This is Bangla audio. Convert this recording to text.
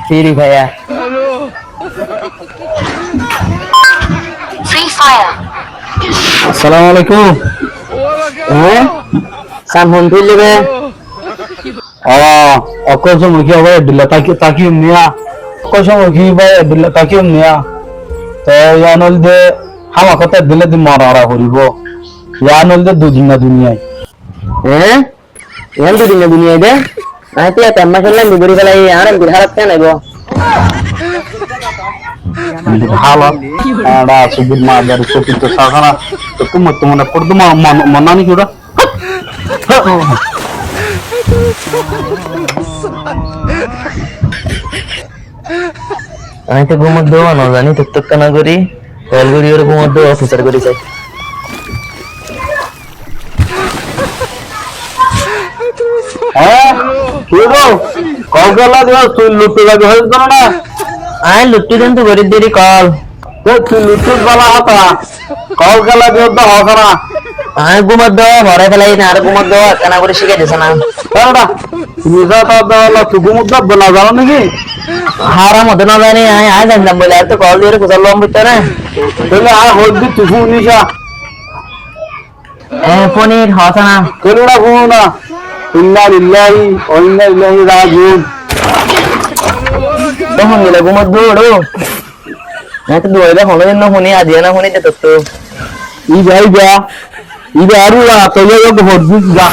Free fire. Free fire. আসসালামু আলাইকুম। হ্যাঁ সান ফোন তুললে অকল সময় কি হবে দিল্লা তাকি নিয়া অকল সময় কি ভাই দিল্লা তাকি নিয়া তো ইয়ানল দে হামা কথা দিলে দি মারা করিব ইয়ানল দে দুদিন না দুনিয়ায় হ্যাঁ ইয়ান দুদিন না দুনিয়ায় দে আইতে তেম্মা খেললাম বিবরি ফেলাই আর বিল হারাত কেন আইব ভালো আড়া সুবির মা যার সত্যি তো সাখানা তো তুমি তোমার পড়তো মনানি কিডা আমি তো ঘুমোর দেওয়া না জানি টুকটুক কানা করি কল করি ওর ঘুমোর দেওয়া অফিসার করি চাই হ্যাঁ কি গো কল করলা দিও তুই লুটতে যাবি হইছ না আই লুটতে দেন তো গরিব দেরি কল তো তুই লুটতে বলা হতা কল করলা দিও তো হবে না আই ঘুমোর দেওয়া ঘরে ফেলাই না আর ঘুমোর দেওয়া কানা করে শিখে দিছ না দাঁড়া তুমি যা তা দাও তুই ঘুমোর দাও না জানো নাকি হারা মত না জানি আই জানলাম বলে আর তো কল দিয়ে কোথাও লম বিতে না তাহলে আর হলদি তুই শুনিছা পনির হসানা কেলুড়া ঘুমোনা ইন্না লিল্লাহি ওয়া ইন্না ইলাইহি রাজিউন তখন গেলে ঘুমোর দৌড়ো मैं तो दुआई होने दिन होने आ दिया ना होने ते तो ई भाई जा ई आरू ला तो ये बहुत जा